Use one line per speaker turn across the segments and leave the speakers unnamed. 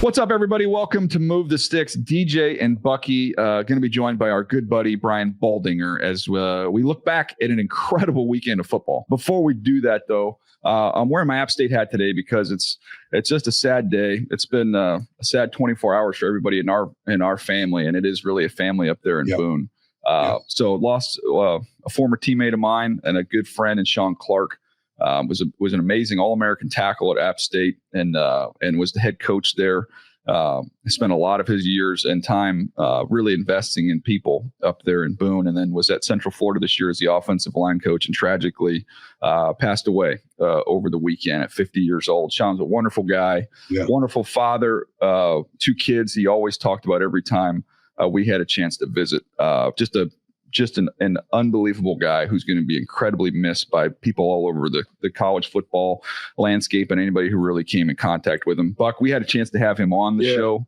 What's up, everybody? Welcome to Move the Sticks. DJ and Bucky going to be joined by our good buddy Brian Baldinger as we look back at an incredible weekend of football. Before we do that, though, I'm wearing my App State hat today because it's just a sad day. It's been a sad 24 hours for everybody in our family, and it is really a family up there in Boone. So lost a former teammate of mine and a good friend in Shawn Clark. Was an amazing All-American tackle at App State and was the head coach there. Spent a lot of his years and time really investing in people up there in Boone, and then was at Central Florida this year as the offensive line coach, and tragically passed away over the weekend at 50 years old. Shawn's a wonderful guy, wonderful father, 2 kids. He always talked about every time we had a chance to visit. Just an unbelievable guy who's going to be incredibly missed by people all over the college football landscape and anybody who really came in contact with him. Buck, we had a chance to have him on the show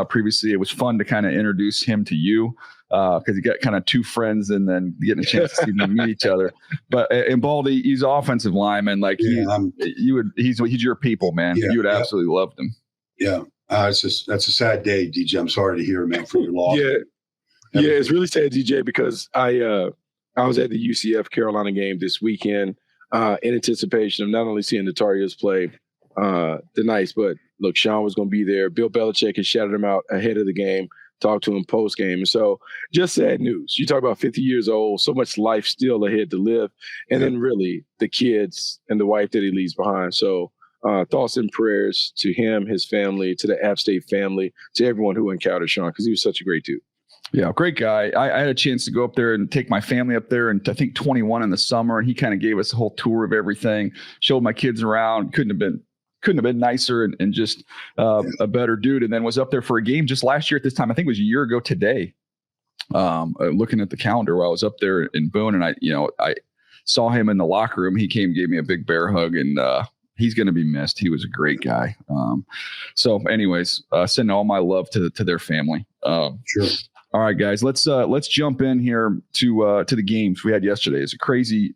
previously. It was fun to kind of introduce him to you because you got kind of 2 friends and then getting a chance to see them meet each other. But and Baldy, he's an offensive lineman. Like he's your people, man. You would absolutely love him.
Yeah, that's a sad day, DJ. I'm sorry to hear, man, for your loss.
Yeah, it's really sad, DJ, because I was at the UCF Carolina game this weekend in anticipation of not only seeing the Tar Heels play the Knights, but look, Shawn was going to be there. Bill Belichick had shouted him out ahead of the game, talked to him post-game. And so just sad news. You talk about 50 years old, so much life still ahead to live, and then really the kids and the wife that he leaves behind. So thoughts and prayers to him, his family, to the App State family, to everyone who encountered Shawn, because he was such a great dude.
Yeah, great guy. I had a chance to go up there and take my family up there, and I think 21 in the summer, and he kind of gave us a whole tour of everything, showed my kids around. Couldn't have been nicer and just a better dude. And then was up there for a game just last year at this time. I think it was a year ago today. Looking at the calendar while I was up there in Boone, and I saw him in the locker room. He came, gave me a big bear hug, and he's going to be missed. He was a great guy. So anyways, sending all my love to their family.
Sure.
All right, guys, let's jump in here to the games we had yesterday. It's a crazy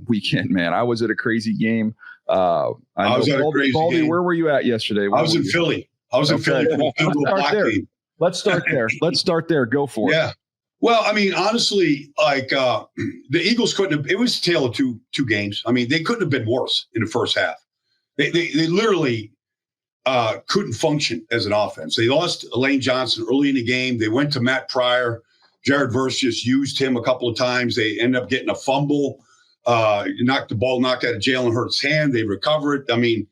weekend, man. I was at a crazy game. I was at a crazy game. Where were you at yesterday?
I was in Philly. Let's
start there. Go for it.
Yeah. Well, I mean, honestly, like the Eagles couldn't have. It was a tale of two games. I mean, they couldn't have been worse in the first half. They literally couldn't function as an offense. They lost Lane Johnson early in the game. They went to Matt Pryor. Jared Verse just used him a couple of times. They ended up getting a fumble, knocked out of Jalen Hurts' hand. They recovered. I mean,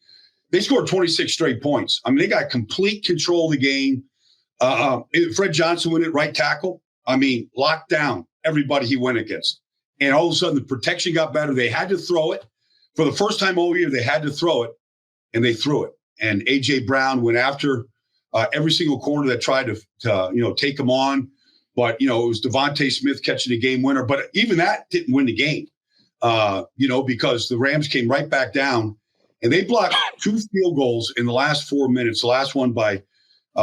they scored 26 straight points. I mean, they got complete control of the game. Fred Johnson went at right tackle. I mean, locked down everybody he went against. And all of a sudden, the protection got better. They had to throw it. For the first time all year, they had to throw it, and they threw it. And A.J. Brown went after every single corner that tried to take him on. But, it was Devontae Smith catching the game winner. But even that didn't win the game, because the Rams came right back down. And they blocked 2 field goals in the last 4 minutes. The last one by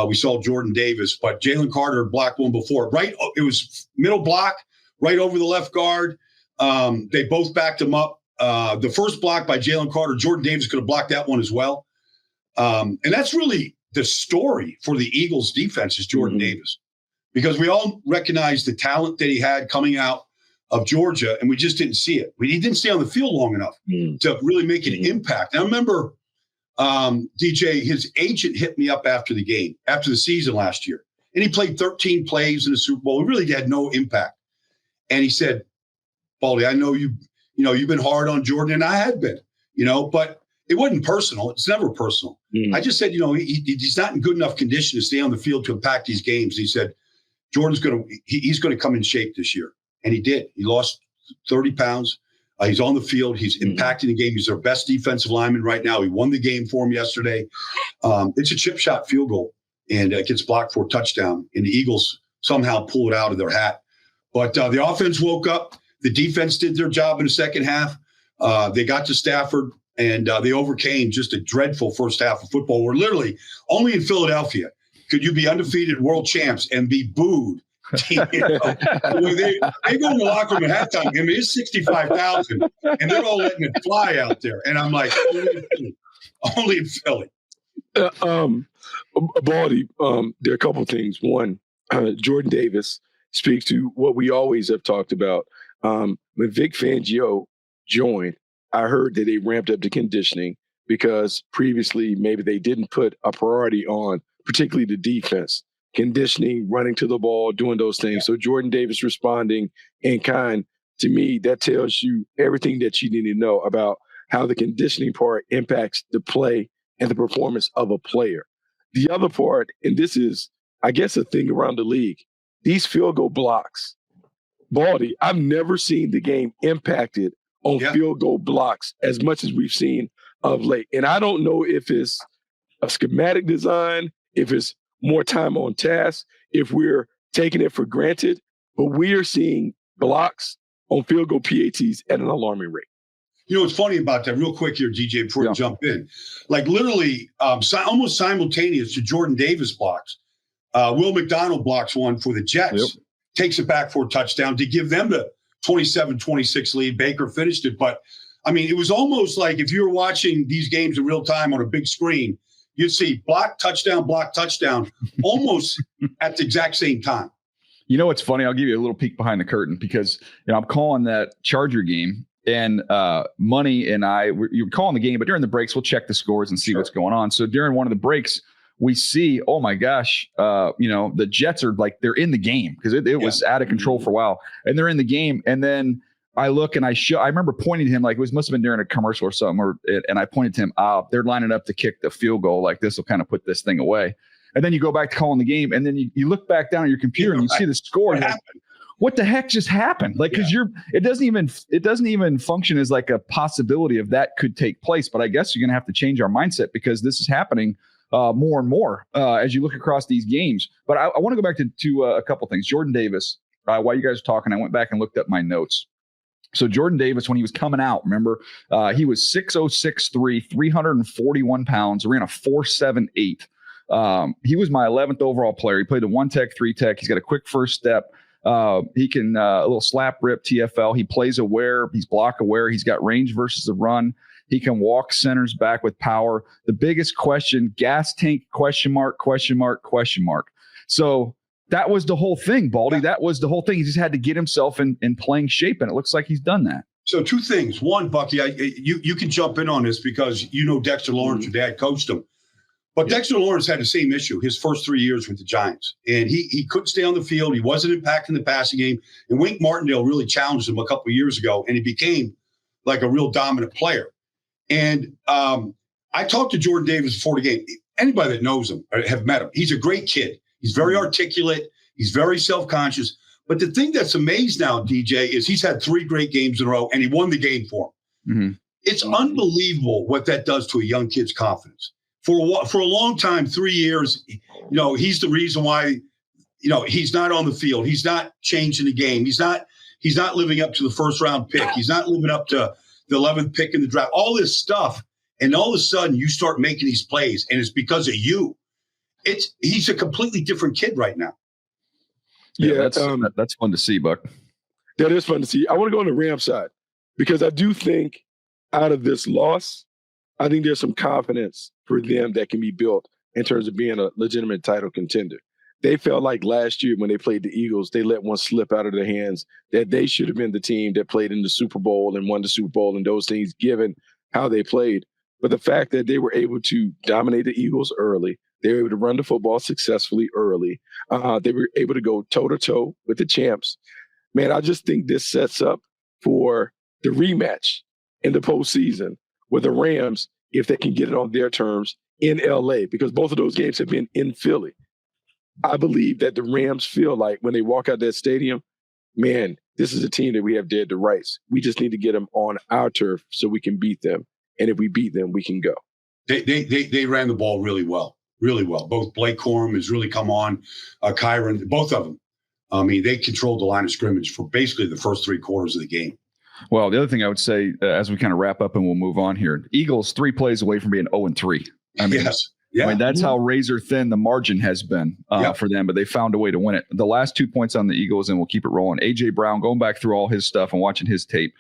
we saw Jordan Davis. But Jalen Carter blocked one before. Right, it was middle block, right over the left guard. They both backed him up. The first block by Jalen Carter, Jordan Davis could have blocked that one as well. And that's really the story for the Eagles defense is Jordan Davis, because we all recognize the talent that he had coming out of Georgia, and we just didn't see it. He didn't stay on the field long enough to really make an impact. And I remember, DJ, his agent hit me up after the season last year, and he played 13 plays in the Super Bowl. He really had no impact. And he said, Baldy, I know you've been hard on Jordan, and I had been, but it wasn't personal. It's never personal. I just said, he's not in good enough condition to stay on the field to impact these games. He said, Jordan's he's going to come in shape this year. And he did. He lost 30 pounds. He's on the field. He's impacting the game. He's their best defensive lineman right now. He won the game for him yesterday. It's a chip shot field goal, and it gets blocked for a touchdown. And the Eagles somehow pull it out of their hat. But the offense woke up. The defense did their job in the second half. They got to Stafford. And they overcame just a dreadful first half of football where literally only in Philadelphia could you be undefeated world champs and be booed. They go in the locker room at halftime. I mean, it's 65,000, and they're all letting it fly out there. And I'm like, only in Philly.
Baldy, there are a couple of things. One, Jordan Davis speaks to what we always have talked about. When Vic Fangio joined, I heard that they ramped up the conditioning because previously maybe they didn't put a priority on, particularly the defense, conditioning, running to the ball, doing those things. So Jordan Davis responding in kind, to me, that tells you everything that you need to know about how the conditioning part impacts the play and the performance of a player. The other part, and this is, I guess, a thing around the league, these field goal blocks. Baldy, I've never seen the game impacted on field goal blocks as much as we've seen of late. And I don't know if it's a schematic design, if it's more time on task, if we're taking it for granted, but we are seeing blocks on field goal PATs at an alarming rate.
You know what's funny about that, real quick here, DJ, before you jump in? Like literally almost simultaneous to Jordan Davis blocks, Will McDonald blocks one for the Jets, takes it back for a touchdown to give them the 27-26 lead. Baker finished it. But, I mean, it was almost like if you were watching these games in real time on a big screen, you'd see block, touchdown, almost at the exact same time.
You know what's funny? I'll give you a little peek behind the curtain because I'm calling that Charger game. And Money and you're calling the game, but during the breaks, we'll check the scores and see what's going on. So during one of the breaks, we see, oh my gosh, the Jets are like, they're in the game because it was out of control for a while. And they're in the game. And then I look and I remember pointing to him, like must have been during a commercial or something. And I pointed to him, they're lining up to kick the field goal. Like this will kind of put this thing away. And then you go back to calling the game. And then you look back down at your computer and you see the score. And what the heck just happened? Like, because it doesn't even function as like a possibility of that could take place. But I guess you're going to have to change our mindset because this is happening more and more as you look across these games. But I want to go back to a couple things. Jordan Davis, while you guys were talking, I went back and looked up my notes. So Jordan Davis, when he was coming out, remember, he was 6'0", 6'3", 341 pounds, ran a 4.78. He was my 11th overall player. He played the 1-tech, 3-tech. He's got a quick first step. He can a little slap rip TFL. He plays aware. He's block aware. He's got range versus the run. He can walk centers back with power. The biggest question, gas tank, question mark. So that was the whole thing, Baldy. That was the whole thing. He just had to get himself in playing shape, and it looks like he's done that.
So two things. One, Bucky, you can jump in on this because you know Dexter Lawrence, your dad coached him. But Dexter Lawrence had the same issue his first 3 years with the Giants. And he couldn't stay on the field. He wasn't impacting the passing game. And Wink Martindale really challenged him a couple of years ago, and he became like a real dominant player. And I talked to Jordan Davis before the game. Anybody that knows him or have met him, he's a great kid. He's very articulate. He's very self-conscious. But the thing that's amazed now, DJ, is he's had 3 great games in a row, and he won the game for him. Mm-hmm. It's unbelievable what that does to a young kid's confidence. For a long time, 3 years, he's the reason why, he's not on the field. He's not changing the game. He's not living up to the first round pick. He's not living up to the 11th pick in the draft, all this stuff. And all of a sudden you start making these plays and it's because of you. He's a completely different kid right now.
Yeah, that's fun to see, Buck.
That is fun to see. I want to go on the Rams side because I do think out of this loss, I think there's some confidence for them that can be built in terms of being a legitimate title contender. They felt like last year when they played the Eagles, they let one slip out of their hands that they should have been the team that played in the Super Bowl and won the Super Bowl and those things given how they played. But the fact that they were able to dominate the Eagles early, they were able to run the football successfully early. They were able to go toe-to-toe with the champs. Man, I just think this sets up for the rematch in the postseason with the Rams if they can get it on their terms in L.A. because both of those games have been in Philly. I believe that the Rams feel like when they walk out that stadium, man, this is a team that we have dead to rights. We just need to get them on our turf so we can beat them. And if we beat them, we can go.
They ran the ball really well. Really well. Both Blake Corum has really come on, Kyron, both of them. I mean, they controlled the line of scrimmage for basically the first 3 quarters of the game.
Well, the other thing I would say as we kind of wrap up and we'll move on here, Eagles 3 plays away from being 0-3. I mean,
yes. Yeah.
I mean, that's how razor thin the margin has been for them, but they found a way to win it. The last 2 points on the Eagles, and we'll keep it rolling. A.J. Brown, going back through all his stuff and watching his tape.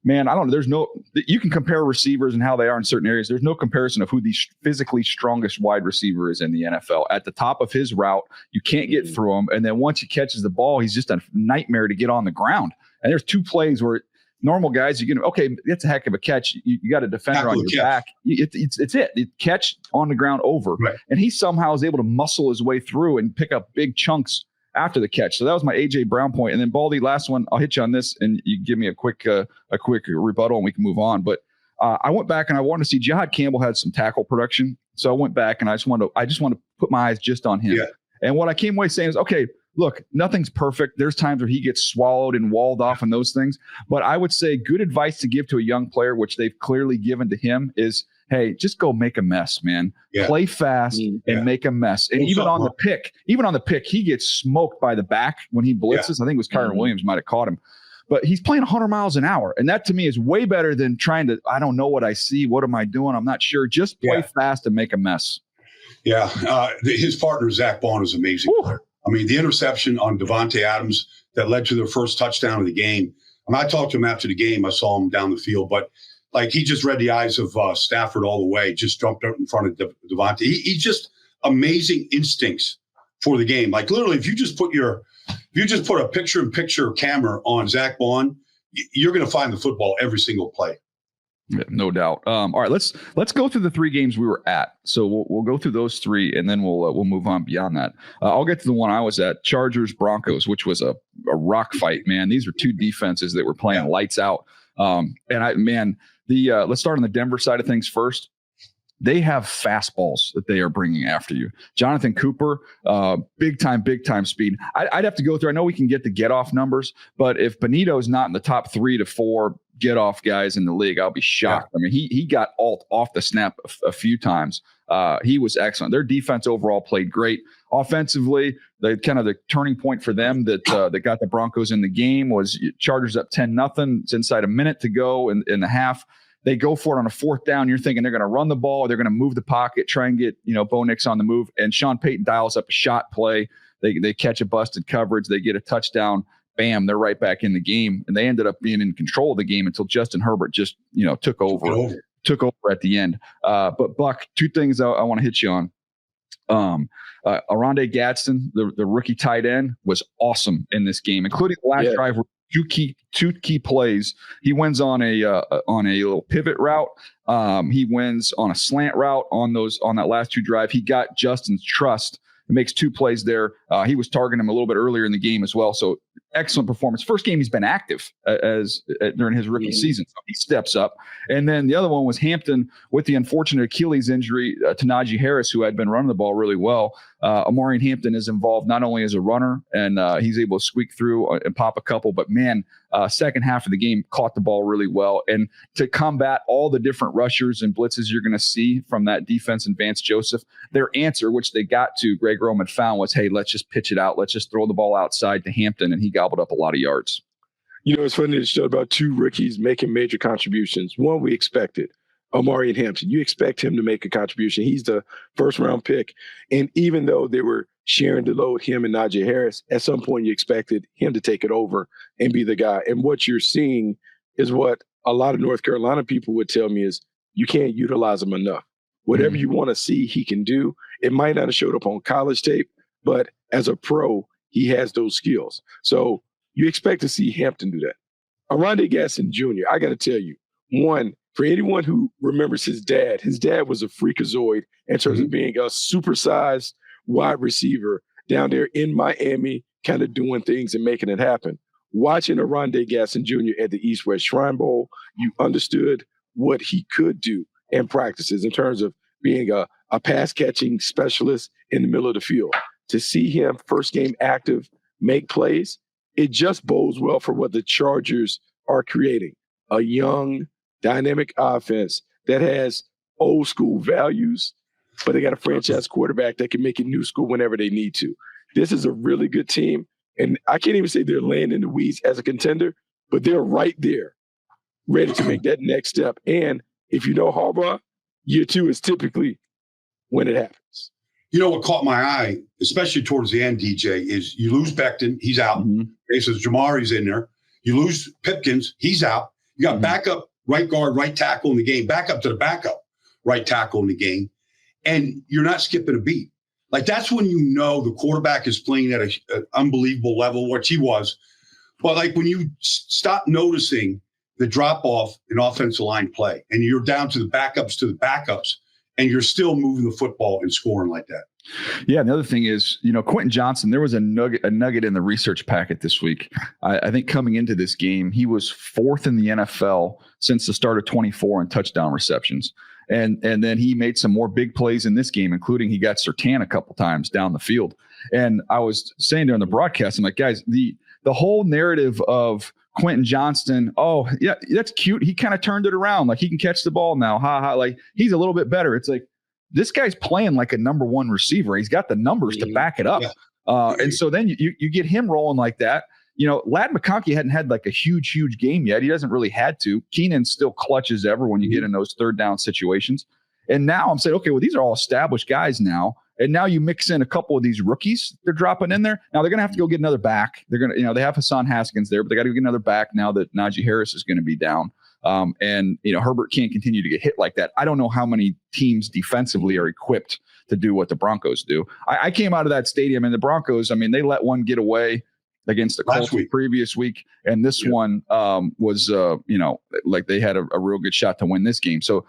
Man, I don't know. You can compare receivers and how they are in certain areas. There's no comparison of who the physically strongest wide receiver is in the NFL. At the top of his route, you can't get through him. And then once he catches the ball, he's just a nightmare to get on the ground. And there's 2 plays where normal guys, that's a heck of a catch. You got a defender on your back. It's it. You catch on the ground over.
Right.
And he somehow is able to muscle his way through and pick up big chunks after the catch. So that was my A.J. Brown point. And then Baldy, last one, I'll hit you on this and you give me a quick rebuttal and we can move on. But I went back and I wanted to see Jihad Campbell had some tackle production. So I went back and I just want to put my eyes just on him. Yeah. And what I came away saying is, okay, look, nothing's perfect. There's times where he gets swallowed and walled off and those things. But I would say good advice to give to a young player, which they've clearly given to him, is, hey, just go make a mess, man. Yeah. Play fast and make a mess. And even on the pick, he gets smoked by the back when he blitzes. I think it was Kyron Williams might have caught him. But he's playing 100 miles an hour. And that to me is way better than trying to, I don't know what I see. What am I doing? I'm not sure. Just play fast and make a mess.
Yeah. His partner, Zach Bond, is amazing. I mean, the interception on Devontae Adams that led to their first touchdown of the game. And I talked to him after the game. I saw him down the field, but like he just read the eyes of Stafford all the way, just jumped out in front of Devontae. He just amazing instincts for the game. Like literally, if you just put a picture-in-picture camera on Zach Bond, you're going to find the football every single play.
Yeah, no doubt. All right, let's go through the 3 games we were at. So we'll go through those 3, and then we'll move on beyond that. I'll get to the one I was at, Chargers Broncos, which was a rock fight. Man, these were 2 defenses that were playing lights out. Let's start on the Denver side of things first. They have fastballs that they are bringing after you. Jonathan Cooper, big time speed. I'd have to go through. I know we can get the get off numbers, but if Benito's not in the top 3 to 4 get off guys in the league, I'll be shocked. I mean, he got off the snap a few times. He was excellent. Their defense overall played great. Offensively, the turning point for them that got the Broncos in the game was Chargers up 10-0. It's inside a minute to go in the half. They go for it on a 4th down. You're thinking they're going to run the ball, or they're going to move the pocket, try and get Bo Nix on the move. And Sean Payton dials up a shot play. They catch a busted coverage. They get a touchdown. Bam, they're right back in the game. And they ended up being in control of the game until Justin Herbert just took over at the end. But Buck, 2 things I want to hit you on. Arondé Gadsden, the rookie tight end, was awesome in this game, including the last drive where 2 key plays. He wins on a little pivot route. He wins on a slant route on that last 2 drive. He got Justin's trust. It makes 2 plays there. He was targeting him a little bit earlier in the game as well. So excellent performance. First game he's been active during his rookie season. So he steps up. And then the other one was Hampton with the unfortunate Achilles injury to Najee Harris, who had been running the ball really well. Amari Hampton is involved not only as a runner, and he's able to squeak through and pop a couple, but man, second half of the game caught the ball really well. And to combat all the different rushers and blitzes you're going to see from that defense and Vance Joseph, their answer, which they got to, Greg Roman found, was, hey, let's just pitch it out. Let's just throw the ball outside to Hampton, and he gobbled up a lot of yards.
It's funny to show about 2 rookies making major contributions. One, we expected. Amari Hampton, you expect him to make a contribution. He's the first-round pick. And even though they were sharing the load, him and Najee Harris, at some point you expected him to take it over and be the guy. And what you're seeing is what a lot of North Carolina people would tell me is you can't utilize him enough. Whatever you want to see he can do, it might not have showed up on college tape, but as a pro, he has those skills. So you expect to see Hampton do that. Arondé Gadsden Jr., I got to tell you, one, for anyone who remembers his dad was a freakazoid in terms of being a supersized wide receiver down there in Miami, kind of doing things and making it happen. Watching Arondé Gadsden Jr. at the East-West Shrine Bowl, you understood what he could do in practices in terms of being a pass-catching specialist in the middle of the field. To see him first game active, make plays, it just bodes well for what the Chargers are creating. A young, dynamic offense that has old school values, but they got a franchise quarterback that can make it new school whenever they need to. This is a really good team. And I can't even say they're laying in the weeds as a contender, but they're right there, ready to make that next step. And if you know Harbaugh, year 2 is typically when it happens.
You know what caught my eye, especially towards the end, DJ, is you lose Becton, he's out. Okay, so Jamari's in there. You lose Pipkins, he's out. You got backup right guard, right tackle in the game, backup to the backup right tackle in the game, and you're not skipping a beat. Like, that's when you know the quarterback is playing at an unbelievable level, which he was. But, like, when you stop noticing the drop-off in offensive line play, and you're down to the backups, and you're still moving the football and scoring like that.
Yeah, the other thing is, Quentin Johnson, there was a nugget in the research packet this week. I think coming into this game, he was 4th in the NFL since the start of 24 in touchdown receptions. And then he made some more big plays in this game, including he got Surtain a couple times down the field. And I was saying during the broadcast, I'm like, guys, the whole narrative of Quentin Johnston, oh, yeah, that's cute. He kind of turned it around. Like, he can catch the ball now. Ha ha. Like, he's a little bit better. It's like, this guy's playing like a number one receiver. He's got the numbers to back it up. Yeah. And so then you get him rolling like that. Ladd McConkey hadn't had like a huge game yet. He doesn't really had to. Keenan still clutches ever when you get in those third down situations. And now I'm saying, okay, well, these are all established guys now. And now you mix in a couple of these rookies they're dropping in there. Now they're going to have to go get another back. They're going to, they have Hassan Haskins there, but they got to get another back now that Najee Harris is going to be down. And Herbert can't continue to get hit like that. I don't know how many teams defensively are equipped to do what the Broncos do. I came out of that stadium, and the Broncos, they let one get away against the Colts the previous week. And this one was, like they had a real good shot to win this game. So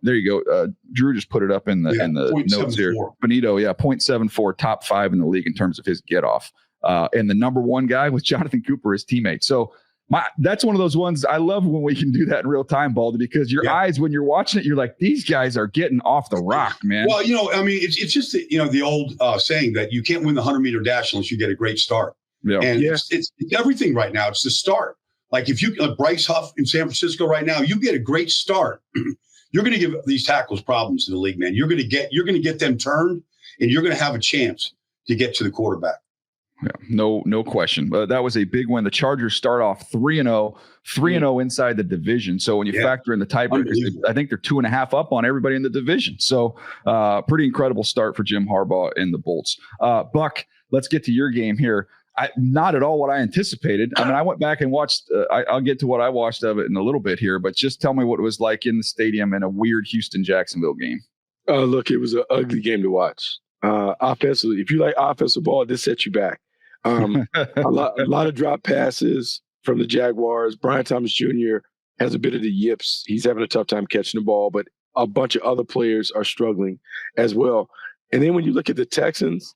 there you go. Drew just put it up in the notes here. Benito, 0.74, top 5 in the league in terms of his get off. And the number one guy was Jonathan Cooper, his teammate. So that's one of those ones I love when we can do that in real time, Baldy, because your eyes, when you're watching it, you're like, these guys are getting off the rock, man.
Well, it's just, the old saying that you can't win the 100-meter dash unless you get a great start. Yeah. And it's everything right now. It's the start. Like, if you Bryce Huff in San Francisco right now, you get a great start. You're going to give these tackles problems in the league, man. You're going to get them turned, and you're going to have a chance to get to the quarterback.
Yeah, no question. But that was a big win. The Chargers start off 3-0 inside the division. So when you factor in the tiebreakers, I think they're 2.5 up on everybody in the division. So pretty incredible start for Jim Harbaugh and the Bolts. Buck, let's get to your game here. Not at all what I anticipated. I went back and watched. I'll get to what I watched of it in a little bit here, but just tell me what it was like in the stadium in a weird Houston-Jacksonville game.
Look, it was an ugly game to watch. Offensively, if you like offensive ball, this sets you back. A lot of drop passes from the Jaguars. Brian Thomas Jr. has a bit of the yips. He's having a tough time catching the ball, but a bunch of other players are struggling as well. And then when you look at the Texans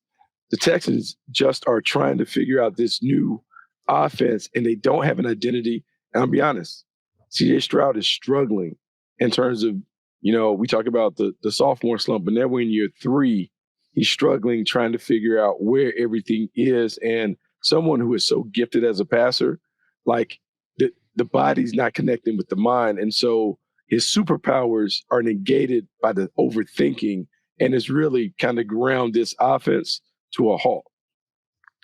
just are trying to figure out this new offense, and they don't have an identity. And I'll be honest, C.J. Stroud is struggling in terms of, we talk about the sophomore slump, but now when you're 3, he's struggling, trying to figure out where everything is. And someone who is so gifted as a passer, like the body's not connecting with the mind. And so his superpowers are negated by the overthinking, and it's really kind of ground this offense to a halt.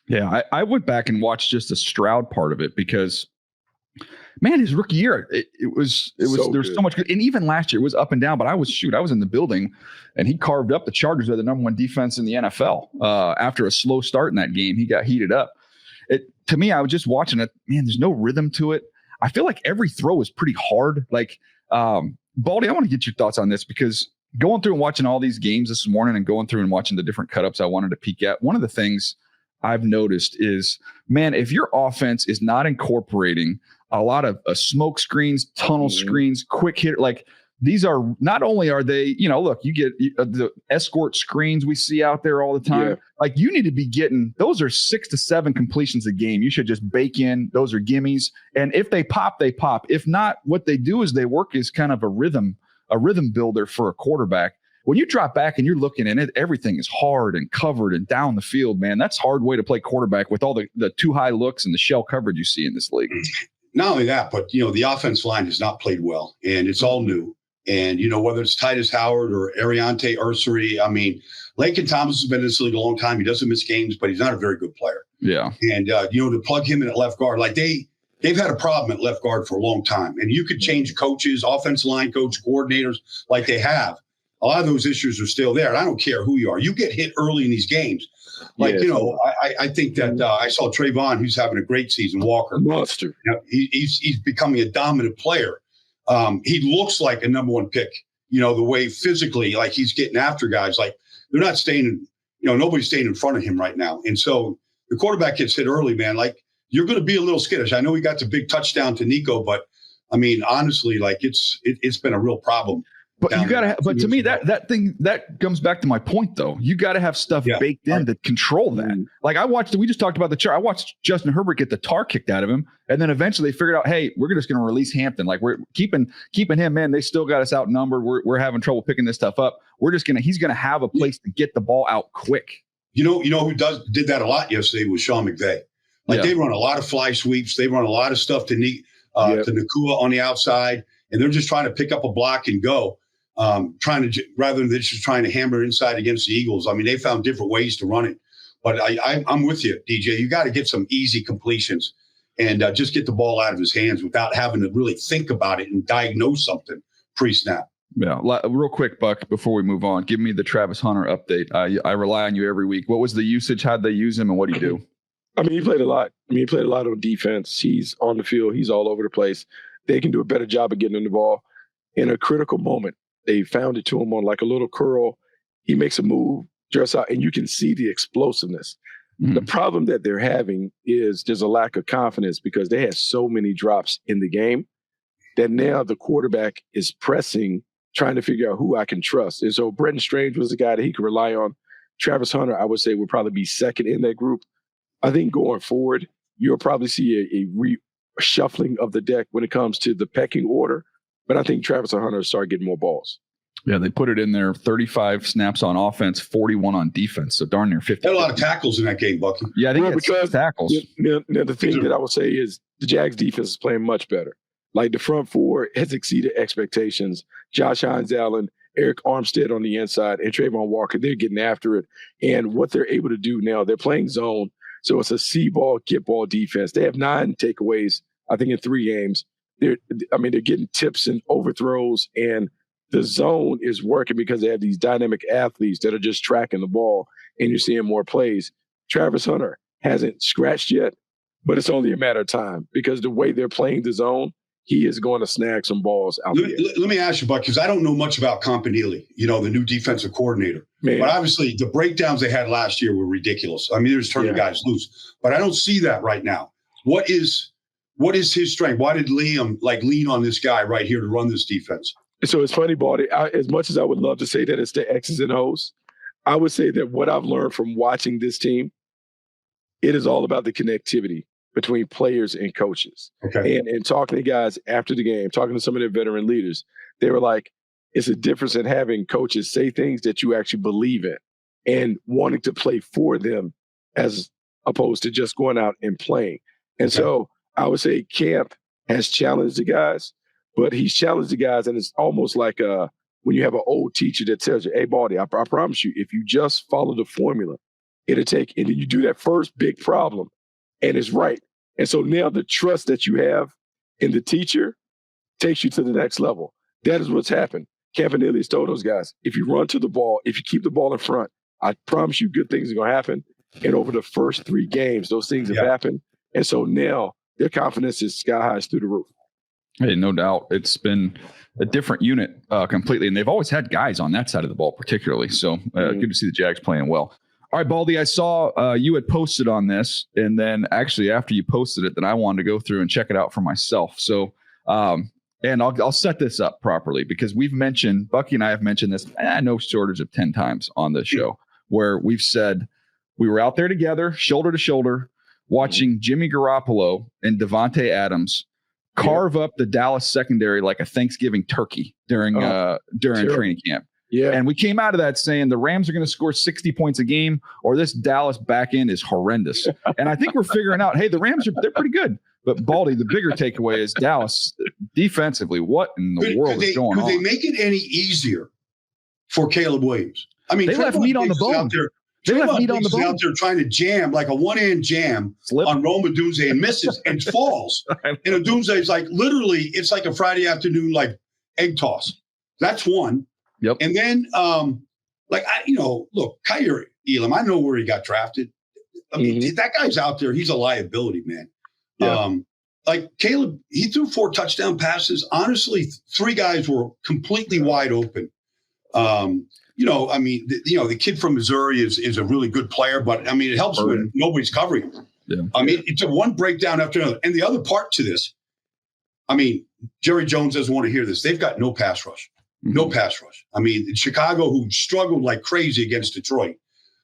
Yeah, I went back and watched just the Stroud part of it because, man, his rookie year, it was so there's so much good. And even last year it was up and down, but I was in the building, and he carved up the Chargers. They're the number 1 defense in the NFL. After a slow start in that game, he got heated up. To me, I was just watching it. Man, there's no rhythm to it. I feel like every throw is pretty hard. Like, Baldy, I want to get your thoughts on this, because going through and watching all these games this morning and going through and watching the different cut-ups I wanted to peek at, one of the things I've noticed is, man, if your offense is not incorporating a lot of smoke screens, tunnel screens, quick hit, like these are not only are they, look, you get the escort screens we see out there all the time. Yeah. Like, you need to be getting, those are 6 to 7 completions a game. You should just bake in. Those are gimmies. And if they pop, they pop. If not, what they do is they work as kind of a rhythm builder for a quarterback. When you drop back and you're looking in it, everything is hard and covered and down the field, man. That's a hard way to play quarterback with all the too high looks and the shell coverage you see in this league.
Not only that, but, the offense line has not played well, and it's all new. And, whether it's Titus Howard or Ariante Ursary, Lakin Thomas has been in this league a long time. He doesn't miss games, but he's not a very good player. Yeah. And, to plug him in at left guard, like they've had a problem at left guard for a long time. And you could change coaches, offensive line coach, coordinators like they have. a lot of those issues are still there. And I don't care who you are. You get hit early in these games. Like, I think that I saw Trayvon, who's having a great season, Walker.
Monster.
He's becoming a dominant player. He looks like a number one pick, the way physically, like he's getting after guys. Like they're not staying, nobody's staying in front of him right now. And so the quarterback gets hit early, man. Like you're going to be a little skittish. I know he got the big touchdown to Nico, but I mean, honestly, like it's been a real problem.
But you got to, but to me, that comes back to my point, though. You got to have stuff baked in to control that. Like we just talked about the chart. I watched Justin Herbert get the tar kicked out of him. And then eventually they figured out, hey, we're just going to release Hampton. Like we're keeping him in. They still got us outnumbered. We're having trouble picking this stuff up. He's going to have a place to get the ball out quick.
You know who did that a lot yesterday was Sean McVay. Like they run a lot of fly sweeps. They run a lot of stuff to Nakua on the outside. And they're just trying to pick up a block and go. Rather than just trying to hammer inside against the Eagles. I mean, they found different ways to run it. But I'm with you, DJ. You got to get some easy completions and just get the ball out of his hands without having to really think about it and diagnose something pre-snap.
Yeah, real quick, Buck, before we move on, give me the Travis Hunter update. I rely on you every week. What was the usage? How'd they use him, and what do you do?
I mean, he played a lot. He played a lot on defense. He's on the field. He's all over the place. They can do a better job of getting him the ball in a critical moment. They found it to him on like a little curl. He makes a move, dress out, and you can see the explosiveness. Mm-hmm. The problem that they're having is there's a lack of confidence because they had so many drops in the game that now the quarterback is pressing, trying to figure out who I can trust. And so Brenton Strange was the guy that he could rely on. Travis Hunter, I would say, would probably be second in that group. I think going forward, you'll probably see a shuffling of the deck when it comes to the pecking order. But I think Travis Hunter will start getting more balls.
Yeah, they put it in there, 35 snaps on offense, 41 on defense. So darn near 50.
Had a lot of tackles in that game, Bucky.
Yeah, I think it's 6 tackles.
Now, the thing that I would say is the Jags defense is playing much better. Like the front four has exceeded expectations. Josh Hines-Allen, Eric Armstead on the inside, and Trayvon Walker, they're getting after it. And what they're able to do now, they're playing zone. So it's a see ball, get ball defense. They have 9 takeaways, I think, in 3 games. They're getting tips and overthrows, and the zone is working because they have these dynamic athletes that are just tracking the ball, and you're seeing more plays. Travis Hunter hasn't scratched yet, but it's only a matter of time because the way they're playing the zone, he is going to snag some balls out there.
Let me ask you, Buck, because I don't know much about Campanile, the new defensive coordinator. Man. But obviously the breakdowns they had last year were ridiculous. I mean, they're just turning guys loose. But I don't see that right now. What is his strength? Why did Liam lean on this guy right here to run this defense?
So it's funny, Baldy. As much as I would love to say that it's the X's and O's, I would say that what I've learned from watching this team, it is all about the connectivity between players and coaches.
Okay.
And talking to guys after the game, talking to some of their veteran leaders, they were like, it's a difference in having coaches say things that you actually believe in and wanting to play for them as opposed to just going out and playing. And so I would say Camp has challenged the guys, but he's challenged the guys, and it's almost like when you have an old teacher that tells you, hey, Baldy, I promise you, if you just follow the formula, it'll take, and then you do that first big problem, and it's right. And so now the trust that you have in the teacher takes you to the next level. That is what's happened. Campanile has told those guys, if you run to the ball, if you keep the ball in front, I promise you good things are going to happen. And over the first 3 games, those things have happened. And so now their confidence is sky high through the roof.
Hey, no doubt. It's been a different unit completely. And they've always had guys on that side of the ball particularly. So good to see the Jags playing well. All right, Baldy, I saw you had posted on this. And then actually after you posted it, then I wanted to go through and check it out for myself. So and I'll set this up properly because we've mentioned, Bucky and I have mentioned this, no shortage of 10 times on this show, where we've said we were out there together, shoulder to shoulder, watching Jimmy Garoppolo and Devontae Adams carve up the Dallas secondary like a Thanksgiving turkey during training camp.
Yeah.
And we came out of that saying the Rams are going to score 60 points a game or this Dallas back end is horrendous. And I think we're figuring out, hey, the Rams they're pretty good. But Baldy, the bigger takeaway is Dallas defensively. What in the world is going on?
Could they make it any easier for Caleb Williams? I mean,
they left meat on the bone. They left meat on the bone.
Out there trying to jam like a one-hand jam on Rome Odunze and misses and falls. And Odunze is like literally, it's like a Friday afternoon like egg toss. That's one.
Yep.
And then, look, Kyer Elam, I know where he got drafted. I mean, that guy's out there. He's a liability, man.
Yeah.
Like Caleb, he threw 4 touchdown passes. Honestly, 3 guys were completely wide open. The kid from Missouri is a really good player, but I mean, it helps when nobody's covering him.
Yeah.
I mean, it's a one breakdown after another. And the other part to this, I mean, Jerry Jones doesn't want to hear this. They've got no pass rush. No pass rush. I mean, Chicago, who struggled like crazy against Detroit,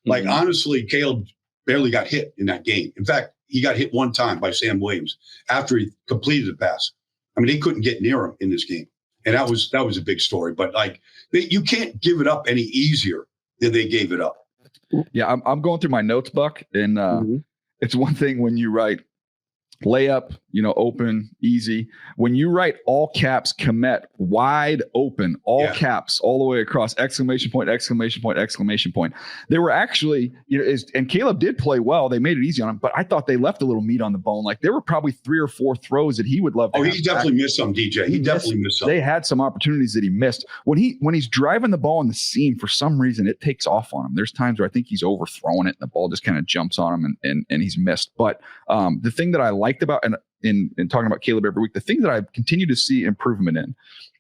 like honestly, Caleb barely got hit in that game. In fact, he got hit one time by Sam Williams after he completed the pass. I mean, they couldn't get near him in this game. And that was a big story. But like, you can't give it up any easier than they gave it up.
Yeah, I'm going through my notes, Buck, and it's one thing when you write layup, open, easy. When you write all caps, Komet, wide open, all caps, all the way across, exclamation point, exclamation point, exclamation point. They were actually, and Caleb did play well. They made it easy on him, but I thought they left a little meat on the bone. Like there were probably 3 or 4 throws that he would love to have
he definitely missed some, DJ. He definitely missed some.
They had some opportunities that he missed. When he's driving the ball in the seam, for some reason, it takes off on him. There's times where I think he's overthrowing it and the ball just kind of jumps on him and he's missed. But the thing that I liked about, and in talking about Caleb every week, the thing that I continue to see improvement in,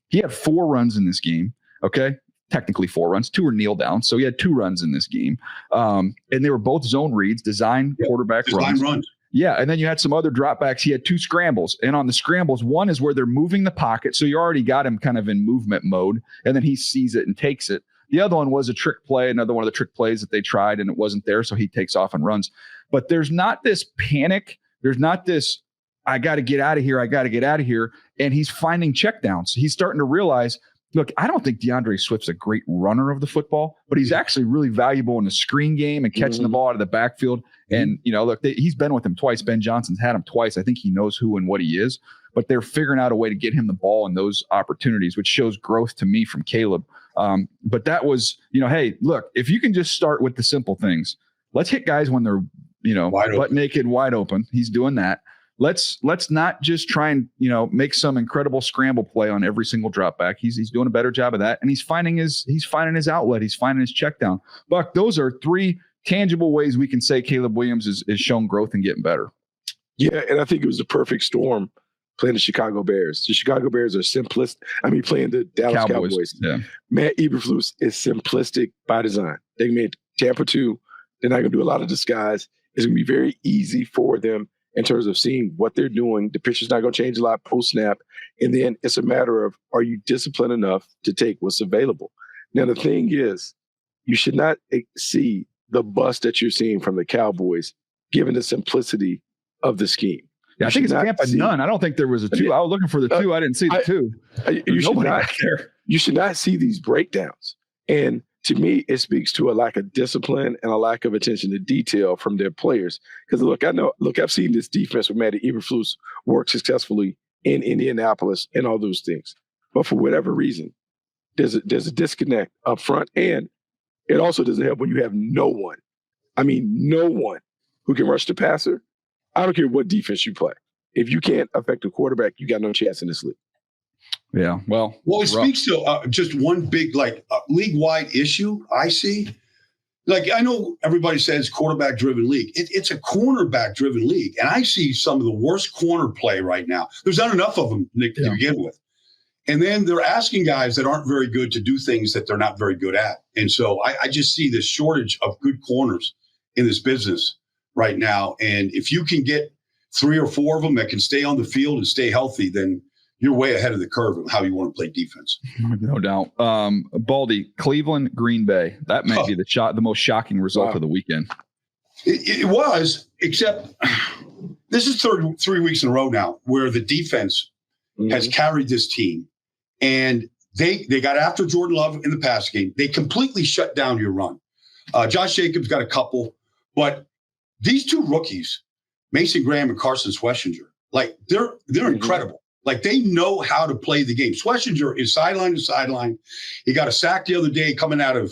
he had 4 runs in this game. Okay. Technically 4 runs, 2 were kneel down. So he had 2 runs in this game. And they were both zone reads, design quarterback runs. Yeah. And then you had some other dropbacks. He had 2 scrambles. And on the scrambles, one is where they're moving the pocket. So you already got him kind of in movement mode. And then he sees it and takes it. The other one was a trick play, another one of the trick plays that they tried and it wasn't there. So he takes off and runs. But there's not this panic. There's not this, I got to get out of here. I got to get out of here. And he's finding checkdowns. He's starting to realize, look, I don't think DeAndre Swift's a great runner of the football, but he's actually really valuable in the screen game and catching the ball out of the backfield. And, look, he's been with him twice. Ben Johnson's had him twice. I think he knows who and what he is, but they're figuring out a way to get him the ball in those opportunities, which shows growth to me from Caleb. But that was, hey, look, if you can just start with the simple things, let's hit guys when they're, butt naked, wide open. He's doing that. Let's not just try and, make some incredible scramble play on every single drop back. He's doing a better job of that. And he's finding his outlet. He's finding his check down. Buck, those are 3 tangible ways we can say Caleb Williams is shown growth and getting better.
Yeah. And I think it was the perfect storm playing the Chicago Bears. The Chicago Bears are simplest. Playing the Dallas Cowboys.
Yeah.
Matt Eberflus is simplistic by design. They made Tampa 2. They're not going to do a lot of disguise. It's going to be very easy for them in terms of seeing what they're doing. The picture's not going to change a lot post-snap. And then it's a matter of, are you disciplined enough to take what's available? Now, the thing is, you should not see the bust that you're seeing from the Cowboys, given the simplicity of the scheme.
Yeah, I think it's Tampa none. I don't think there was a 2. I was looking for the 2. I didn't see the 2.
You should not see these breakdowns. And to me, it speaks to a lack of discipline and a lack of attention to detail from their players. Because I've seen this defense with Matty Eberflus work successfully in Indianapolis and all those things. But for whatever reason, there's a disconnect up front. And it also doesn't help when you have no one who can rush the passer. I don't care what defense you play. If you can't affect a quarterback, you got no chance in this league.
Yeah, well,
it speaks to just one big league-wide issue I see. Like, I know everybody says quarterback-driven league. It's a cornerback-driven league, and I see some of the worst corner play right now. There's not enough of them to begin with. And then they're asking guys that aren't very good to do things that they're not very good at. And so I just see this shortage of good corners in this business right now. And if you can get 3 or 4 of them that can stay on the field and stay healthy, then you're way ahead of the curve of how you want to play defense.
No doubt. Baldy, Cleveland, Green Bay. That may be the most shocking result of the weekend.
It was, except this is 3 weeks in a row now where the defense has carried this team. And they got after Jordan Love in the pass game. They completely shut down your run. Josh Jacobs got a couple. But these 2 rookies, Mason Graham and Carson Schwessinger, they're incredible. They know how to play the game. Schwessinger is sideline to sideline. He got a sack the other day coming out of,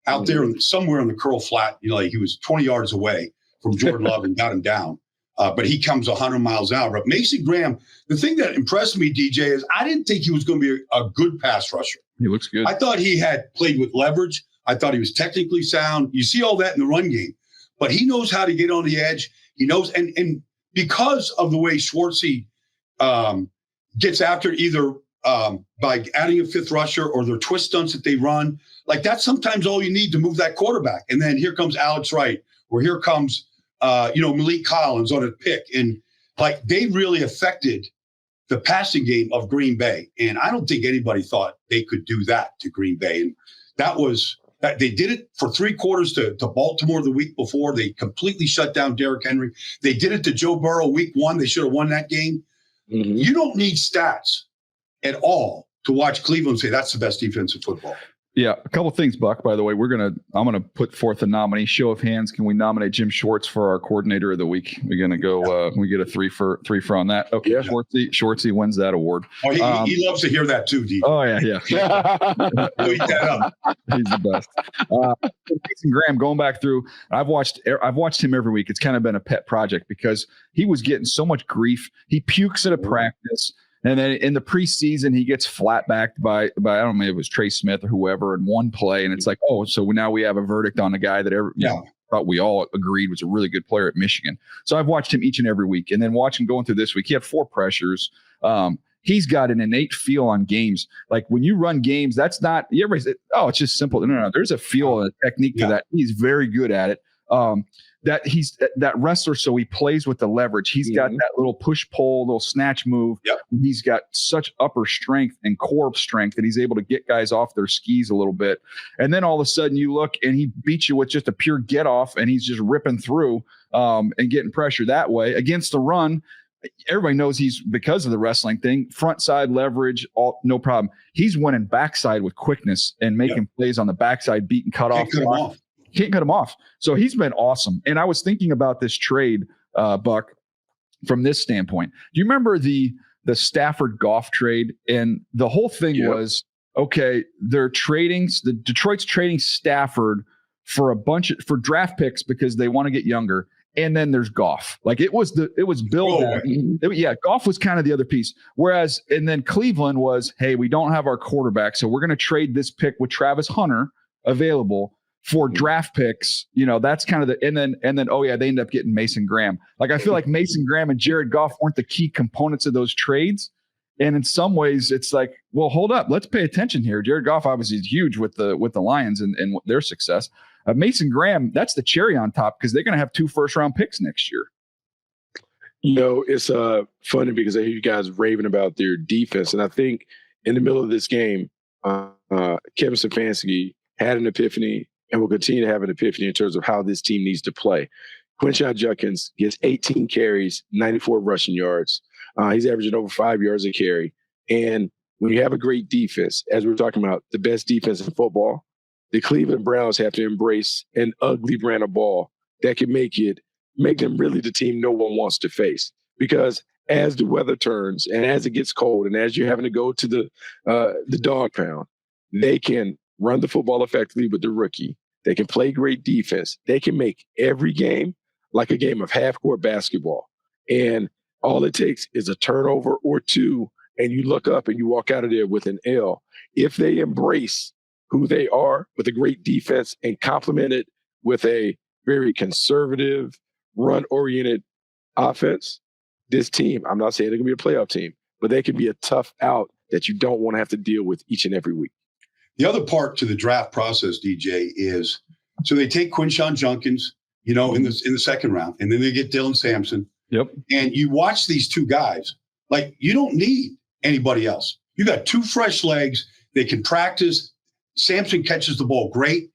out there somewhere in the curl flat. He was 20 yards away from Jordan Love and got him down. But he comes 100 miles an hour. But Mason Graham, the thing that impressed me, DJ, is I didn't think he was going to be a good pass rusher.
He looks good.
I thought he had played with leverage. I thought he was technically sound. You see all that in the run game, but he knows how to get on the edge. He knows, and because of the way Schwartzy gets after either by adding a fifth rusher or their twist stunts that they run, like that's sometimes all you need to move that quarterback. And then here comes Alex Wright, or here comes Malik Collins on a pick, and like they really affected the passing game of Green Bay. And I don't think anybody thought they could do that to Green Bay. And that they did it for 3 quarters to Baltimore the week before. They completely shut down Derrick Henry. They did it to Joe Burrow week 1. They should have won that game. Mm-hmm. You don't need stats at all to watch Cleveland say that's the best defense in football.
Yeah, a couple of things, Buck. By the way, I'm gonna put forth a nominee. Show of hands. Can we nominate Jim Schwartz for our coordinator of the week? We're gonna go. We get a 3 for on that. Okay, yeah. Schwartzy wins that award.
Oh, he loves to hear that too, D.
Oh yeah. He's the best. Mason Graham, going back through, I've watched him every week. It's kind of been a pet project because he was getting so much grief. He pukes at a practice. And then in the preseason, he gets flat backed by I don't know, maybe it was Trey Smith or whoever in one play. And it's like, oh, so now we have a verdict on a guy that thought we all agreed was a really good player at Michigan. So I've watched him each and every week. And then watching going through this week, he had 4 pressures. He's got an innate feel on games. Like when you run games, that's not, everybody says, oh, it's just simple. No. There's a feel and a technique to that. He's very good at it. That he's that wrestler, so he plays with the leverage. He's got that little push-pull, little snatch move.
Yep.
He's got such upper strength and core strength that he's able to get guys off their skis a little bit. And then all of a sudden you look and he beats you with just a pure get-off, and he's just ripping through and getting pressure that way. Against the run, everybody knows he's, because of the wrestling thing, front side leverage, no problem. He's winning backside with quickness and making plays on the backside, beating cut off. Can't cut him off. So he's been awesome. And I was thinking about this trade, Buck, from this standpoint. Do you remember the Stafford Goff trade? And the whole thing was, okay, Detroit's trading Stafford for for draft picks because they want to get younger. And then there's Goff. Like it was built. Goff was kind of the other piece. Whereas, and then Cleveland was, hey, we don't have our quarterback, so we're going to trade this pick with Travis Hunter available for draft picks. That's kind of and then they end up getting Mason Graham. Like I feel like Mason Graham and Jared Goff weren't the key components of those trades. And in some ways it's like, well, hold up, let's pay attention here. Jared Goff obviously is huge with the Lions and their success. Mason Graham, that's the cherry on top because they're going to have 2 first-round picks next year.
It's funny because I hear you guys raving about their defense. And I think in the middle of this game, Kevin Stefanski had an epiphany and will continue to have an epiphany in terms of how this team needs to play. Quinshon Judkins gets 18 carries, 94 rushing yards. He's averaging over 5 yards a carry. And when you have a great defense, as we're talking about, the best defense in football, the Cleveland Browns have to embrace an ugly brand of ball that can make them really the team no one wants to face. Because as the weather turns and as it gets cold and as you're having to go to the dog pound, they can run the football effectively with the rookie. They can play great defense. They can make every game like a game of half-court basketball. And all it takes is a turnover or 2, and you look up and you walk out of there with an L. If they embrace who they are with a great defense and complement it with a very conservative, run-oriented offense, this team, I'm not saying they're going to be a playoff team, but they can be a tough out that you don't want to have to deal with each and every week.
The other part to the draft process, DJ, is so they take Quinshon Judkins, in the second round, and then they get Dylan Sampson.
Yep. And
you watch these 2 guys, like you don't need anybody else. You got 2 fresh legs. They can practice. Sampson catches the ball great.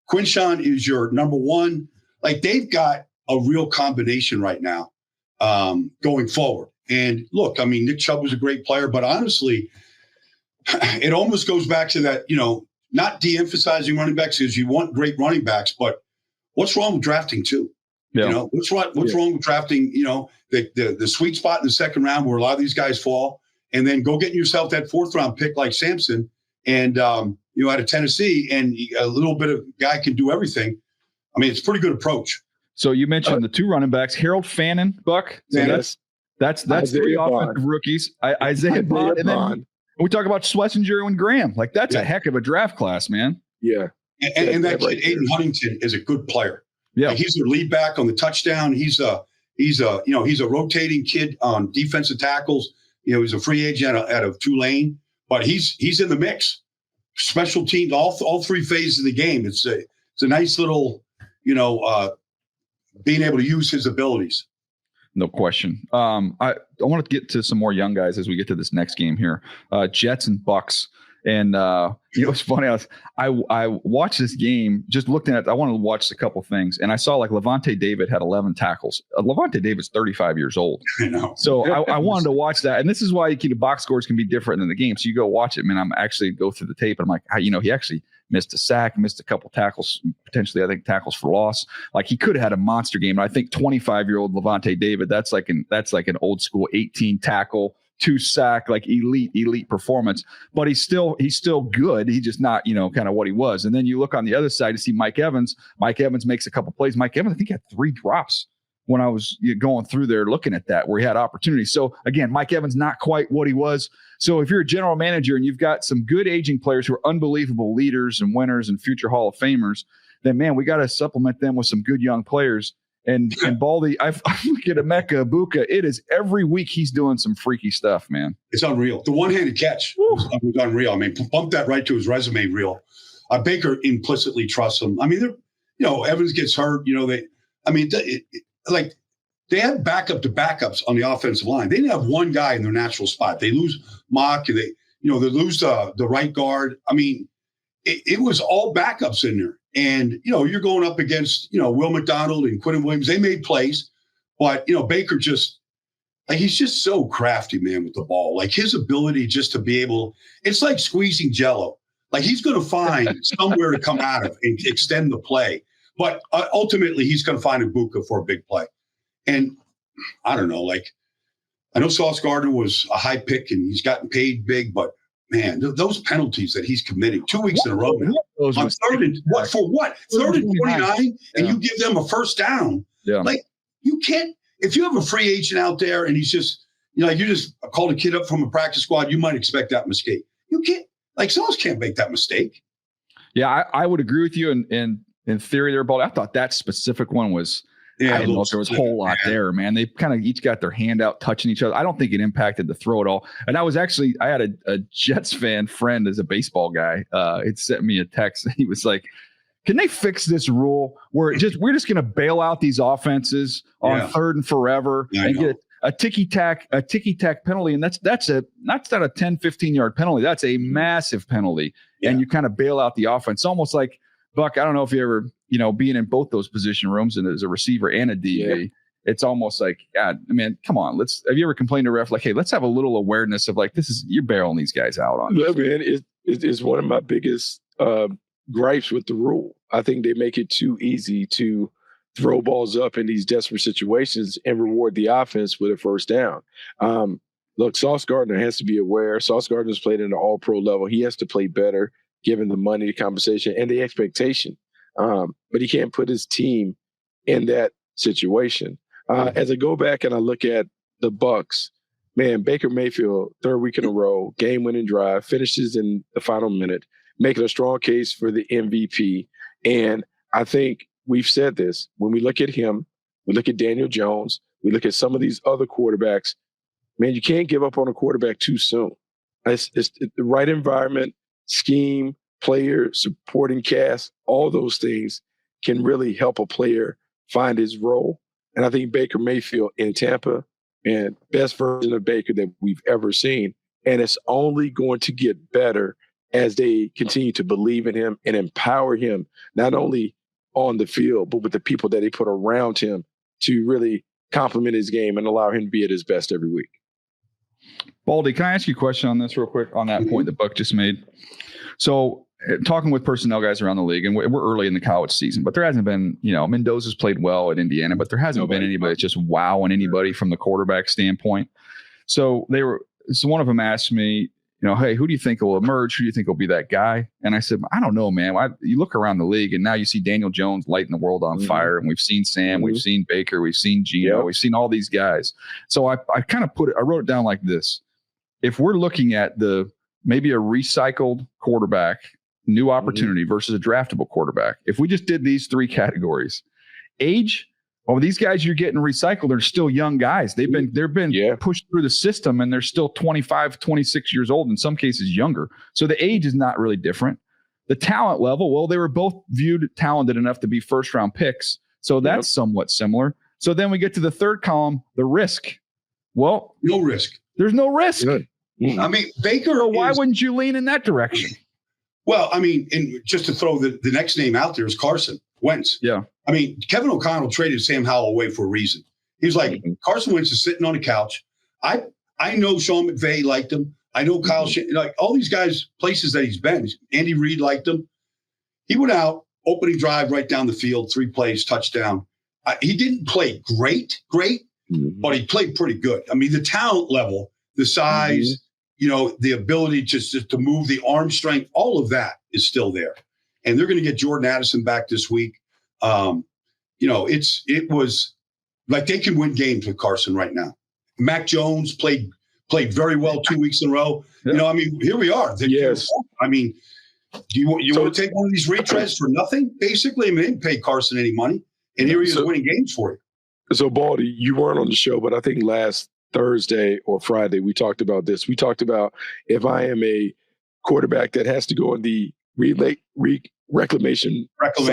Quinshon is your number 1. Like they've got a real combination right now going forward. And look, I mean, Nick Chubb was a great player, but honestly, it almost goes back to that, not de-emphasizing running backs because you want great running backs, but what's wrong with drafting 2?
Yeah.
What's wrong with drafting, the sweet spot in the second round where a lot of these guys fall, and then go getting yourself that 4th round pick like Sampson and, out of Tennessee, and a little bit of guy can do everything. I mean, it's a pretty good approach.
So you mentioned the 2 running backs, Harold Fannin, Buck. So that's 3 offensive rookies. Isaiah Bond. And then We talk about Schlesinger and Graham. Like, that's a heck of a draft class, man.
Yeah.
And that kid, Aiden Huntington, is a good player.
Yeah.
Like, he's a lead back on the touchdown. He's a rotating kid on defensive tackles. He's a free agent out of Tulane, but he's in the mix. Special teams, all three phases of the game. It's a nice little, being able to use his abilities.
No question. I want to get to some more young guys as we get to this next game here. Jets and Bucks. And it's funny. I watched this game, just looking at. I wanted to watch a couple things, and I saw like Levante David had 11 tackles. Levante David's 35 years old.
I know.
So I wanted to watch that, and this is why box scores can be different than the game. So you go watch it, man. I'm actually go through the tape, and I'm like, he actually missed a sack, missed a couple tackles, potentially I think tackles for loss. Like, he could have had a monster game. And I think 25-year-old Levante David, that's like an old school 18 tackle, 2 sack, like elite performance. But he's still good. He's just not, kind of what he was. And then you look on the other side to see Mike Evans. Mike Evans makes a couple plays. Mike Evans, I think, he had 3 drops when I was going through there looking at that, where he had opportunities. So again, Mike Evans not quite what he was. So if you're a general manager and you've got some good aging players who are unbelievable leaders and winners and future Hall of Famers, then man, we got to supplement them with some good young players. And Baldy, I look at Emeka Ibuka. It is every week he's doing some freaky stuff, man.
It's unreal. The one-handed catch was unreal. I mean, bump that right to his resume reel. Baker implicitly trusts him. I mean, Evans gets hurt. They had backup to backups on the offensive line. They didn't have one guy in their natural spot. They lose Mock. They lose the right guard. I mean, it was all backups in there. And, you're going up against, Will McDonald and Quentin Williams. They made plays, but, Baker he's just so crafty, man, with the ball. Like, his ability just to be able, it's like squeezing Jell-O. Like, he's going to find somewhere to come out of and extend the play. But ultimately, he's going to find Ibuka for a big play. And I don't know, I know Sauce Gardner was a high pick and he's gotten paid big, but man, those penalties that he's committing 2 weeks in a row now. On third and 29, and you give them a first down. Yeah. Like, you can't, if you have a free agent out there and he's just, you just called a kid up from a practice squad, you might expect that mistake. You can't, Sauce can't make that mistake.
Yeah, I would agree with you in theory there, but I thought that specific one was, I didn't know if there was a whole lot there, man. They kind of each got their hand out touching each other. I don't think it impacted the throw at all. And I had a Jets fan friend as a baseball guy. It sent me a text. He was like, can they fix this rule where we're just going to bail out these offenses on third and forever and get a ticky-tack penalty? And that's not a 10, 15-yard penalty. That's a massive penalty. Yeah. And you kind of bail out the offense. Almost like, Buck, I don't know if you ever, being in both those position rooms and as a receiver and a DB, it's almost like, God, man, come on. Have you ever complained to a ref like, hey, let's have a little awareness of like, you're barreling these guys out on.
Yeah, man, it's one of my biggest gripes with the rule. I think they make it too easy to throw balls up in these desperate situations and reward the offense with a first down. Look, Sauce Gardner has to be aware. Sauce Gardner's played at an all-pro level. He has to play better, given the money, the compensation, and the expectation. But he can't put his team in that situation. As I go back and I look at the Bucks, man, Baker Mayfield, 3rd week in a row, game-winning drive, finishes in the final minute, making a strong case for the MVP. And I think we've said this. When we look at him, we look at Daniel Jones, we look at some of these other quarterbacks, man, you can't give up on a quarterback too soon. It's the right environment, scheme, player, supporting cast, all those things can really help a player find his role. And I think Baker Mayfield in Tampa, and best version of Baker that we've ever seen. And it's only going to get better as they continue to believe in him and empower him, not only on the field, but with the people that they put around him to really complement his game and allow him to be at his best every week.
Baldy, can I ask you a question on this real quick on that point that Buck just made? So talking with personnel guys around the league, and we're early in the college season, but there hasn't been, Mendoza's played well at Indiana, but there hasn't been anybody that's just wowing anybody from the quarterback standpoint. So one of them asked me, hey, who do you think will emerge? Who do you think will be that guy? And I said, I don't know, man. You look around the league and now you see Daniel Jones lighting the world on fire. And we've seen Sam, we've seen Baker, we've seen Gino, we've seen all these guys. So I kind of I wrote it down like this. If we're looking at the maybe a recycled quarterback, new opportunity versus a draftable quarterback. If we just did these three categories, age, well, these guys you're getting recycled are still young guys. They've been pushed through the system, and they're still 25, 26 years old, in some cases younger. So the age is not really different. The talent level, well, they were both viewed talented enough to be first-round picks. So that's somewhat similar. So then we get to the third column, the risk. Well,
no risk.
There's no risk.
I mean, Baker.
So why wouldn't you lean in that direction?
Well, I mean, and just to throw the next name out there is Carson Wentz.
Yeah.
I mean, Kevin O'Connell traded Sam Howell away for a reason. He was like, Carson Wentz is sitting on the couch. I know Sean McVay liked him. I know Kyle, like all these guys, places that he's been. Andy Reid liked him. He went out, opening drive right down the field, 3 plays, touchdown. He didn't play great, but he played pretty good. I mean, the talent level, the size, the ability just to move, the arm strength, all of that is still there. And they're going to get Jordan Addison back this week. It was like they can win games with Carson right now. Mac Jones played very well 2 weeks in a row.
Yeah.
I mean, here we are. I mean, do you want to take one of these retreads for nothing? Basically, I mean, they didn't pay Carson any money, and here he is winning games for you.
So, Baldy, you weren't on the show, but I think last Thursday or Friday we talked about this. We talked about if I am a quarterback that has to go in the reclamation cycle.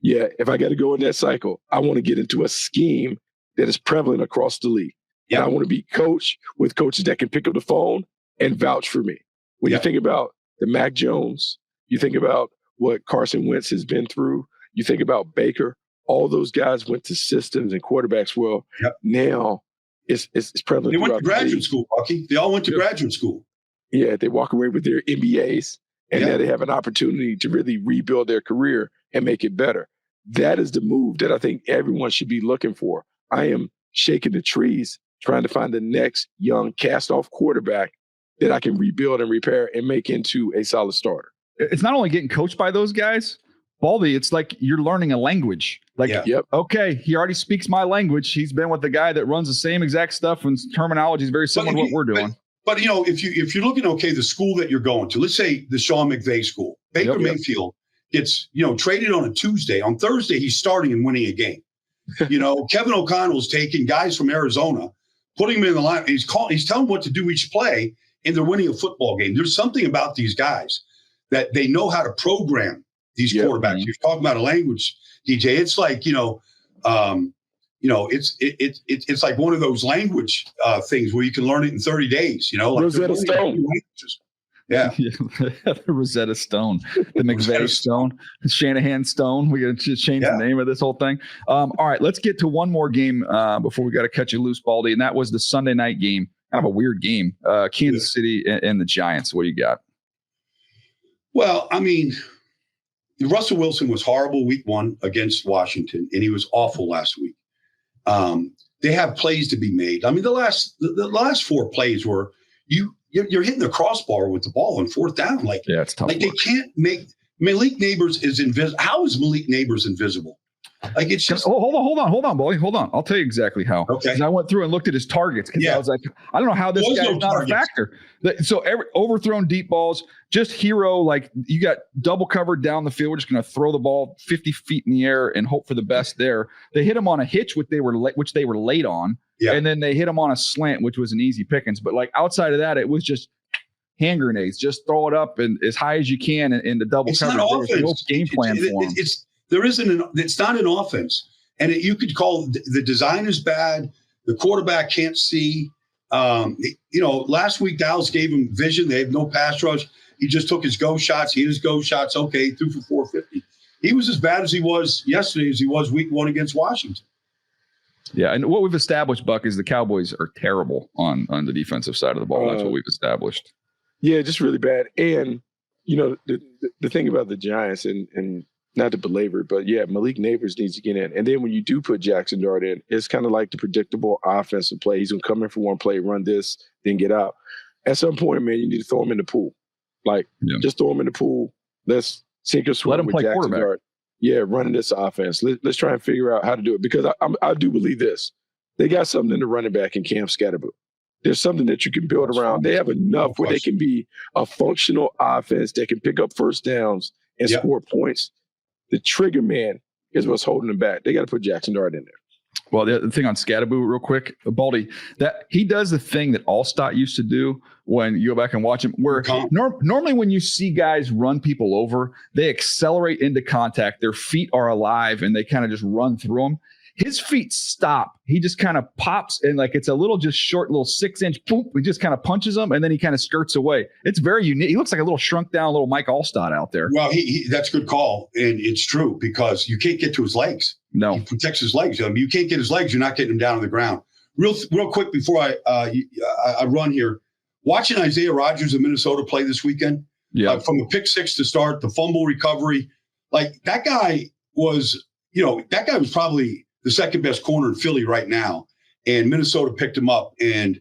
Yeah, if I got to go in that cycle, I want to get into a scheme that is prevalent across the league. Yeah. And I want to be coached with coaches that can pick up the phone and vouch for me. When you think about the Mac Jones, you think about what Carson Wentz has been through, you think about Baker, all those guys went to systems and quarterbacks. Well, now it's prevalent.
They went to graduate school, Bucky. They all went to graduate school.
Yeah, they walk away with their MBAs, and now they have an opportunity to really rebuild their career and make it better. That is the move that I think everyone should be looking for. I am shaking the trees trying to find the next young cast-off quarterback that I can rebuild and repair and make into a solid starter.
It's not only getting coached by those guys, Baldy, it's like you're learning a language. Like, okay, he already speaks my language. He's been with the guy that runs the same exact stuff, and terminology is very similar to what we're doing.
But if you're looking, the school that you're going to, let's say the Sean McVay school, Baker Mayfield gets, traded on a Tuesday. On Thursday, he's starting and winning a game. Kevin O'Connell's taking guys from Arizona, putting them in the line. He's telling them what to do each play, and they're winning a football game. There's something about these guys that they know how to program these quarterbacks. You're talking about a language, DJ. It's like, it's like one of those language things where you can learn it in 30 days, like
Rosetta Stone.
Yeah.
The Rosetta Stone, the McVay Stone, the Shanahan Stone. We got to just change the name of this whole thing. All right, let's get to one more game before we got to cut you loose, Baldy. And that was the Sunday night game. Kind of a weird game. Kansas City and the Giants. What do you got?
Well, I mean, Russell Wilson was horrible week 1 against Washington, and he was awful last week. They have plays to be made. I mean, the last 4 plays were you're hitting the crossbar with the ball on 4th down. Like,
it's tough.
Like, they can't make Malik Neighbors is invisible. How is Malik Neighbors invisible? Like, it's just
hold on, Baldy. Hold on. I'll tell you exactly how. Okay. I went through and looked at his targets because I was like, I don't know how this guy is not a factor. So every overthrown deep balls, just hero. Like, you got double covered down the field. We're just going to throw the ball 50 feet in the air and hope for the best there. They hit him on a hitch, which they were late on. Yeah. And then they hit him on a slant, which was an easy pickings. But like outside of that, it was just hand grenades. Just throw it up and as high as you can in the double coverage. There was no game plan for him.
It's not an offense. And you could call the design is bad. The quarterback can't see. Last week Dallas gave him vision. They have no pass rush. He just took his go shots. He hit his go shots. Okay, threw for 450. He was as bad as he was yesterday as he was week 1 against Washington.
Yeah, and what we've established, Buck, is the Cowboys are terrible on the defensive side of the ball. That's what we've established.
Yeah, just really bad. And, the thing about the Giants, and not to belabor it, but, Malik Neighbors needs to get in. And then when you do put Jackson Dart in, it's kind of like the predictable offensive play. He's going to come in for one play, run this, then get out. At some point, man, you need to throw him in the pool. Just throw him in the pool. Let's sink or swim.
Let him play
Jackson
quarterback.
Dart. Yeah, running this offense. Let's try and figure out how to do it because I do believe this. They got something in the running back in Cam Scatterboo. there's something that you can build around. They have enough where they can be a functional offense that can pick up first downs and score points. The trigger man is what's holding them back. They got to put Jackson Dart in there.
Well, the other thing on Scatterboo, real quick, Baldy, that he does the thing that Allstott used to do when you go back and watch him, where normally when you see guys run people over, they accelerate into contact, their feet are alive, and they kind of just run through them. His feet stop. He just kind of pops, and like it's a little just short, little 6-inch, boom, he just kind of punches them, and then he kind of skirts away. It's very unique. He looks like a little shrunk down little Mike Allstott out there.
Well, that's a good call, and it's true because you can't get to his legs.
No.
He protects his legs. I mean, you can't get his legs, you're not getting him down on the ground. Real quick before I run here, watching Isaiah Rodgers of Minnesota play this weekend, from the pick six to start, the fumble recovery, like that guy was probably the second best corner in Philly right now, and Minnesota picked him up. And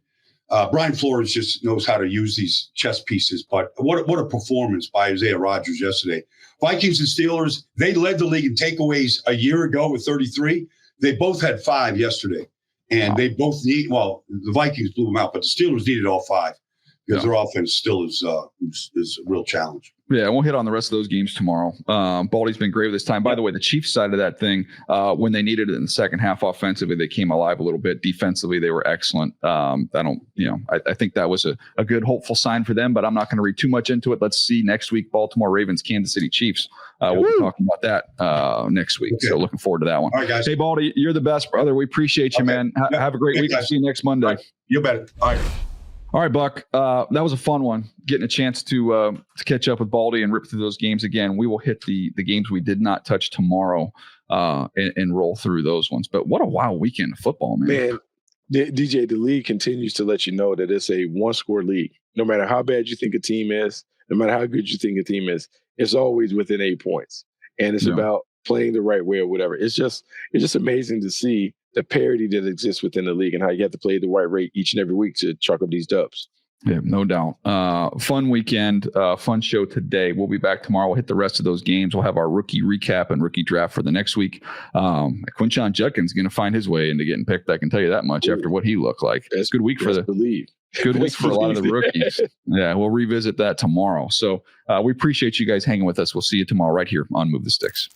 Brian Flores just knows how to use these chess pieces. But what a performance by Isaiah Rodgers yesterday. Vikings and Steelers, they led the league in takeaways a year ago with 33. They both had 5 yesterday, and they both the Vikings blew them out, but the Steelers needed all 5 because their offense still is a real challenge.
Yeah, we'll hit on the rest of those games tomorrow. Baldy's been great with this time. By the way, the Chiefs side of that thing, when they needed it in the second half offensively, they came alive a little bit. Defensively, they were excellent. I think that was a good, hopeful sign for them, but I'm not going to read too much into it. Let's see next week, Baltimore Ravens, Kansas City Chiefs. We'll be talking about that next week. Okay. So looking forward to that one.
All right, guys.
Hey, Baldy, you're the best, brother. We appreciate you, man. Have a great week. We'll see you next Monday.
Right. You bet. All right.
All right, Buck. That was a fun one. Getting a chance to catch up with Baldy and rip through those games again. We will hit the games we did not touch tomorrow and roll through those ones. But what a wild weekend of football, man.
DJ, the league continues to let you know that it's a one-score league. No matter how bad you think a team is, no matter how good you think a team is, it's always within 8 points. And it's about playing the right way or whatever. It's just amazing to see the parity that exists within the league and how you have to play the right rate each and every week to chalk up these dubs.
Yeah, no doubt. Fun weekend, fun show today. We'll be back tomorrow. We'll hit the rest of those games. We'll have our rookie recap and rookie draft for the next week. Quinshon Judkins going to find his way into getting picked. I can tell you that much after what he looked like. It's a good week for a lot of the rookies. Yeah, we'll revisit that tomorrow. So we appreciate you guys hanging with us. We'll see you tomorrow right here on Move the Sticks.